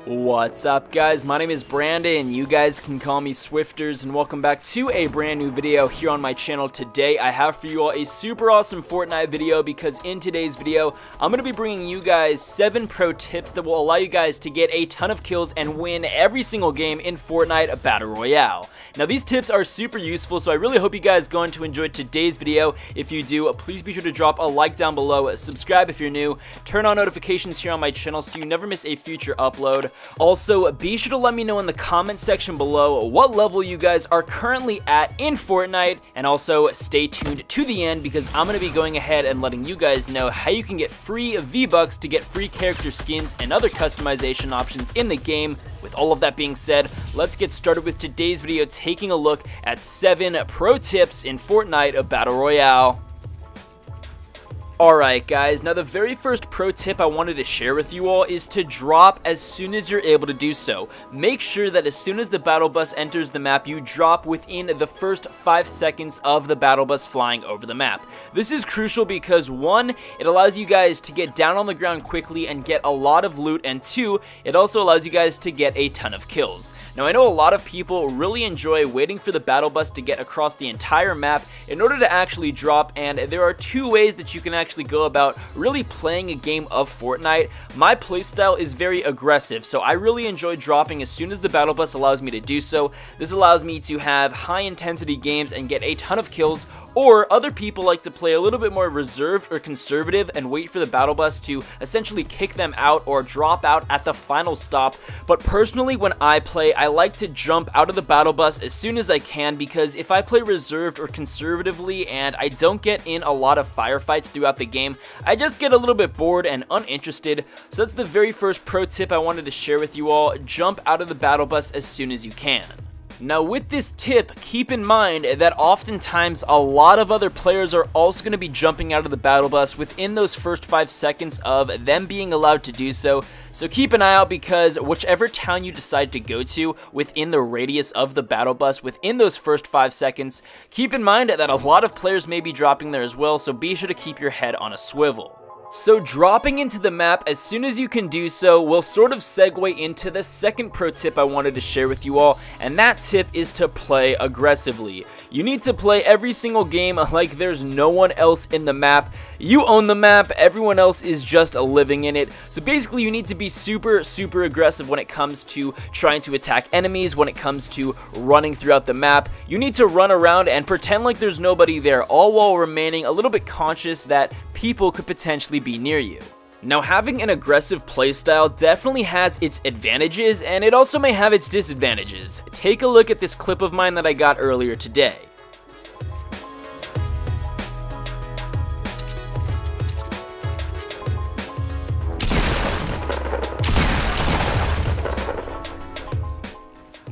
What's up, guys? My name is Brandon. You guys can call me Swifters, and welcome back to a brand new video here on my channel. Today I have for you all a super awesome Fortnite video, because in today's video I'm going to be bringing you guys 7 pro tips that will allow you guys to get a ton of kills and win every single game in Fortnite Battle Royale. Now, these tips are super useful, so I really hope you guys are going to enjoy today's video. If you do, please be sure to drop a like down below, subscribe if you're new, turn on notifications here on my channel so you never miss a future upload. Also, be sure to let me know in the comment section below what level you guys are currently at in Fortnite, and also stay tuned to the end because I'm going to be going ahead and letting you guys know how you can get free V-Bucks to get free character skins and other customization options in the game. With all of that being said, let's get started with today's video, taking a look at 7 pro tips in Fortnite Battle Royale. Alright guys, now the very first pro tip I wanted to share with you all is to drop as soon as you're able to do so. Make sure that as soon as the battle bus enters the map, you drop within the first 5 seconds of the battle bus flying over the map. This is crucial because 1, it allows you guys to get down on the ground quickly and get a lot of loot, and 2, it also allows you guys to get a ton of kills. Now, I know a lot of people really enjoy waiting for the battle bus to get across the entire map in order to actually drop, and there are 2 ways that you can actually go about really playing a game of Fortnite. My playstyle is very aggressive, so I really enjoy dropping as soon as the battle bus allows me to do so. This allows me to have high intensity games and get a ton of kills. Or other people like to play a little bit more reserved or conservative and wait for the battle bus to essentially kick them out or drop out at the final stop. But personally, when I play, I like to jump out of the battle bus as soon as I can, because if I play reserved or conservatively and I don't get in a lot of firefights throughout the game, I just get a little bit bored and uninterested. So that's the very first pro tip I wanted to share with you all. Jump out of the battle bus as soon as you can. Now, with this tip, keep in mind that oftentimes a lot of other players are also going to be jumping out of the battle bus within those first 5 seconds of them being allowed to do so. So keep an eye out, because whichever town you decide to go to within the radius of the battle bus within those first 5 seconds, keep in mind that a lot of players may be dropping there as well, so be sure to keep your head on a swivel. So dropping into the map as soon as you can do so will sort of segue into the second pro tip I wanted to share with you all, and that tip is to play aggressively. You need to play every single game like there's no one else in the map. You own the map, everyone else is just living in it. So basically, you need to be super aggressive when it comes to trying to attack enemies, when it comes to running throughout the map. You need to run around and pretend like there's nobody there, all while remaining a little bit conscious that people could potentially be near you. Now, having an aggressive playstyle definitely has its advantages, and it also may have its disadvantages. Take a look at this clip of mine that I got earlier today.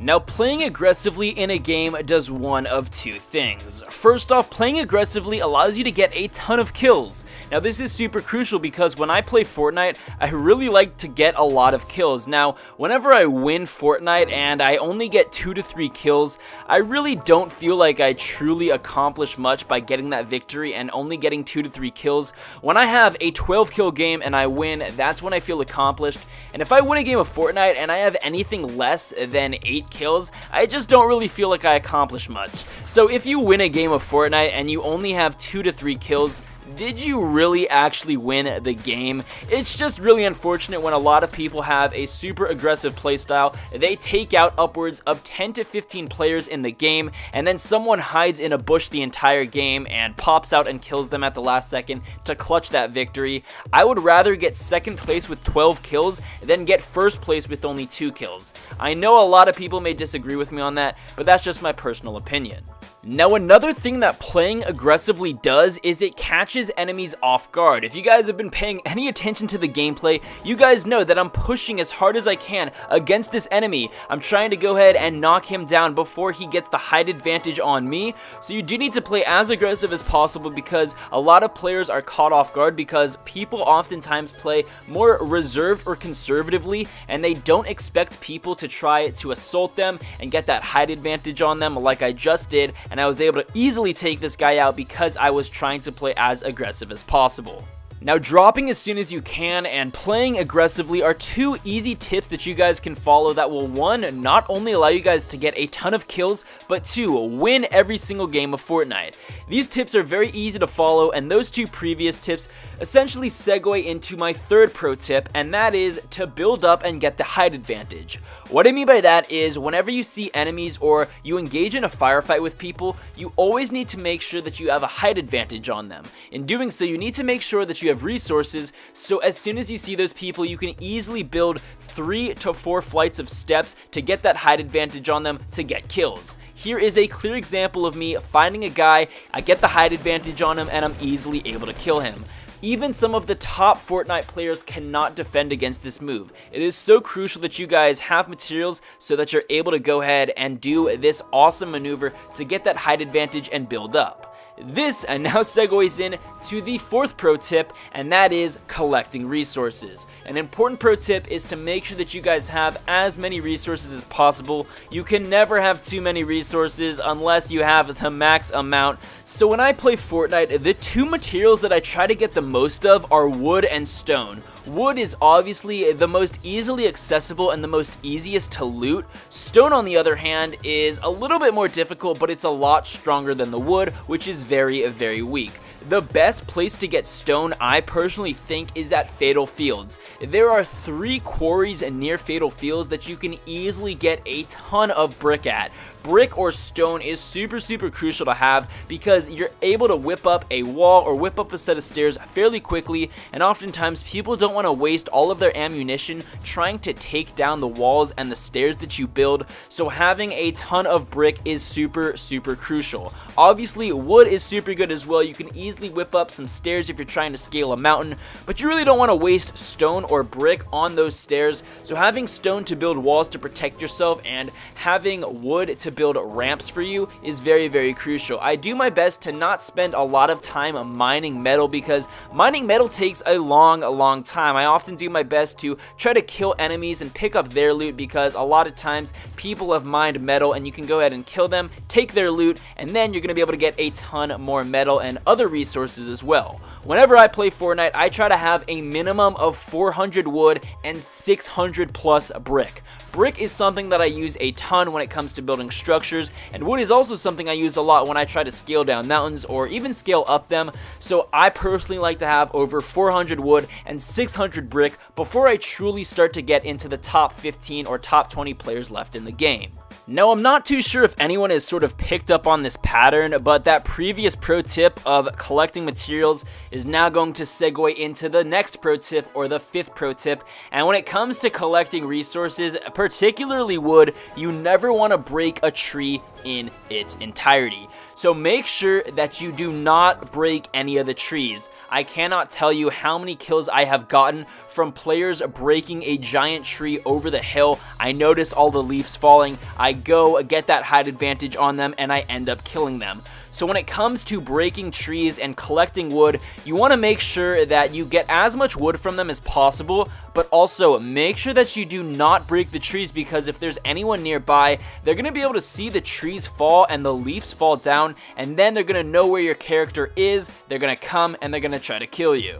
Now, playing aggressively in a game does one of 2 things. First off, playing aggressively allows you to get a ton of kills. Now, this is super crucial because when I play Fortnite, I really like to get a lot of kills. Now, whenever I win Fortnite and I only get 2 to 3 kills, I really don't feel like I truly accomplish much by getting that victory and only getting 2 to 3 kills. When I have a 12 kill game and I win, that's when I feel accomplished. And if I win a game of Fortnite and I have anything less than 8 kills, I just don't really feel like I accomplished much. So if you win a game of Fortnite and you only have 2 to 3 kills, did you really actually win the game? It's just really unfortunate when a lot of people have a super aggressive playstyle. They take out upwards of 10 to 15 players in the game, and then someone hides in a bush the entire game and pops out and kills them at the last second to clutch that victory. I would rather get second place with 12 kills than get first place with only 2 kills. I know a lot of people may disagree with me on that, but that's just my personal opinion. Now, another thing that playing aggressively does is it catches enemies off guard. If you guys have been paying any attention to the gameplay, you guys know that I'm pushing as hard as I can against this enemy. I'm trying to go ahead and knock him down before he gets the height advantage on me. So you do need to play as aggressive as possible, because a lot of players are caught off guard because people oftentimes play more reserved or conservatively, and they don't expect people to try to assault them and get that height advantage on them like I just did. And I was able to easily take this guy out because I was trying to play as aggressive as possible. Now, dropping as soon as you can and playing aggressively are two easy tips that you guys can follow that will, one, not only allow you guys to get a ton of kills, but two, win every single game of Fortnite. These tips are very easy to follow, and those two previous tips essentially segue into my third pro tip, and that is to build up and get the height advantage. What I mean by that is whenever you see enemies or you engage in a firefight with people, you always need to make sure that you have a height advantage on them. In doing so, you need to make sure that you have resources, so as soon as you see those people, you can easily build 3 to 4 flights of steps to get that height advantage on them to get kills. Here is a clear example of me finding a guy, I get the height advantage on him, and I'm easily able to kill him. Even some of the top Fortnite players cannot defend against this move. It is so crucial that you guys have materials so that you're able to go ahead and do this awesome maneuver to get that height advantage and build up. This now segues in to the fourth pro tip, and that is collecting resources. An important pro tip is to make sure that you guys have as many resources as possible. You can never have too many resources unless you have the max amount. So when I play Fortnite, the two materials that I try to get the most of are wood and stone. Wood is obviously the most easily accessible and the most easiest to loot. Stone, on the other hand, is a little bit more difficult, but it's a lot stronger than the wood, which is very, very weak. The best place to get stone, I personally think, is at Fatal Fields. There are 3 quarries near Fatal Fields that you can easily get a ton of brick at. Brick or stone is super crucial to have because you're able to whip up a wall or whip up a set of stairs fairly quickly, and oftentimes people don't want to waste all of their ammunition trying to take down the walls and the stairs that you build, so having a ton of brick is super crucial. Obviously, wood is super good as well. You can easily whip up some stairs if you're trying to scale a mountain, but you really don't want to waste stone or brick on those stairs, so having stone to build walls to protect yourself and having wood to build ramps for you is very crucial. I do my best to not spend a lot of time mining metal because mining metal takes a long time. I often do my best to try to kill enemies and pick up their loot because a lot of times people have mined metal and you can go ahead and kill them, take their loot, and then you're going to be able to get a ton more metal and other resources as well. Whenever I play Fortnite, I try to have a minimum of 400 wood and 600 plus brick. Brick is something that I use a ton when it comes to building structures, and wood is also something I use a lot when I try to scale down mountains or even scale up them, so I personally like to have over 400 wood and 600 brick before I truly start to get into the top 15 or top 20 players left in the game. Now, I'm not too sure if anyone has sort of picked up on this pattern, but that previous pro tip of collecting materials is now going to segue into the next pro tip, or the fifth pro tip. And when it comes to collecting resources, particularly wood, you never want to break a tree in its entirety. So make sure that you do not break any of the trees. I cannot tell you how many kills I have gotten from players breaking a giant tree over the hill. I notice all the leaves falling, I go get that height advantage on them, and I end up killing them. So when it comes to breaking trees and collecting wood, you want to make sure that you get as much wood from them as possible, but also make sure that you do not break the trees, because if there's anyone nearby, they're going to be able to see the trees fall and the leaves fall down, and then they're going to know where your character is, they're going to come, and they're going to try to kill you.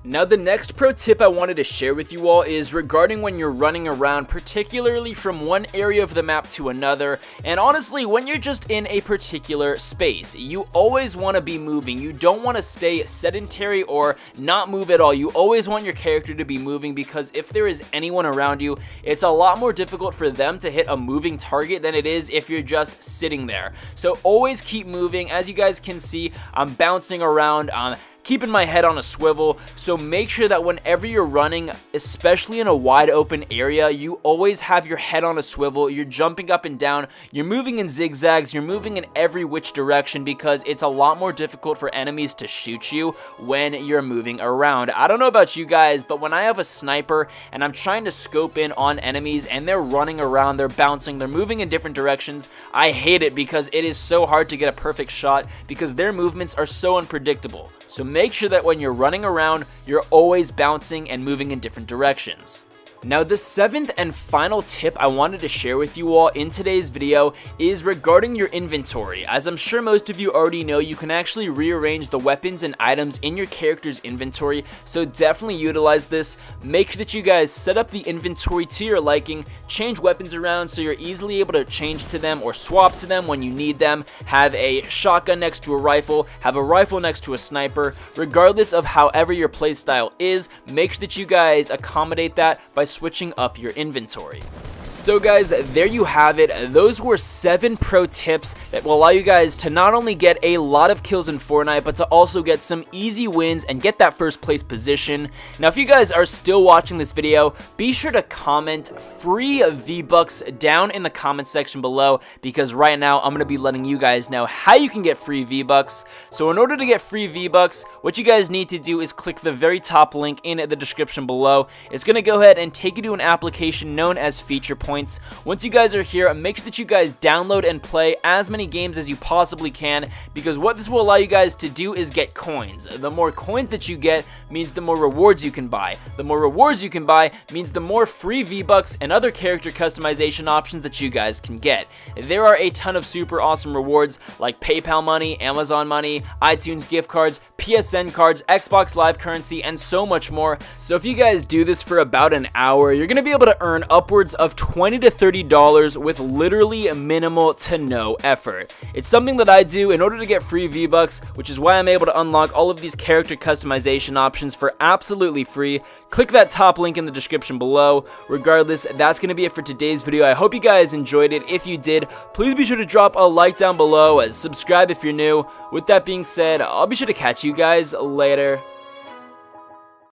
Now, the next pro tip I wanted to share with you all is regarding when you're running around, particularly from one area of the map to another, and honestly, when you're just in a particular space. You always want to be moving. You don't want to stay sedentary or not move at all. You always want your character to be moving, because if there is anyone around you, it's a lot more difficult for them to hit a moving target than it is if you're just sitting there. So always keep moving. As you guys can see, I'm bouncing around, keeping my head on a swivel, so make sure that whenever you're running, especially in a wide open area, you always have your head on a swivel. You're jumping up and down, you're moving in zigzags, you're moving in every which direction, because it's a lot more difficult for enemies to shoot you when you're moving around. I don't know about you guys, but when I have a sniper and I'm trying to scope in on enemies and they're running around, they're bouncing, they're moving in different directions, I hate it, because it is so hard to get a perfect shot because their movements are so unpredictable. So make sure that when you're running around, you're always bouncing and moving in different directions. Now, the 7th and final tip I wanted to share with you all in today's video is regarding your inventory. As I'm sure most of you already know, you can actually rearrange the weapons and items in your character's inventory, so definitely utilize this. Make sure that you guys set up the inventory to your liking, change weapons around so you're easily able to change to them or swap to them when you need them. Have a shotgun next to a rifle, have a rifle next to a sniper. Regardless of however your playstyle is, make sure that you guys accommodate that by switching up your inventory. So guys, there you have it. Those were 7 pro tips that will allow you guys to not only get a lot of kills in Fortnite, but to also get some easy wins and get that first place position. Now, if you guys are still watching this video, be sure to comment free V-Bucks down in the comment section below, because right now I'm going to be letting you guys know how you can get free V-Bucks. So in order to get free V-Bucks, what you guys need to do is click the very top link in the description below. It's going to go ahead and take you to an application known as Feature Points. Once you guys are here, make sure that you guys download and play as many games as you possibly can, because what this will allow you guys to do is get coins. The more coins that you get means the more rewards you can buy. The more rewards you can buy means the more free V-Bucks and other character customization options that you guys can get. There are a ton of super awesome rewards like PayPal money, Amazon money, iTunes gift cards, PSN cards, Xbox Live currency, and so much more. So if you guys do this for about an hour, you're going to be able to earn upwards of $20 to $30 with literally minimal to no effort. It's something that I do in order to get free V-Bucks, which is why I'm able to unlock all of these character customization options for absolutely free. Click that top link in the description below. Regardless, that's going to be it for today's video. I hope you guys enjoyed it. If you did, please be sure to drop a like down below, subscribe if you're new. With that being said, I'll be sure to catch you guys later.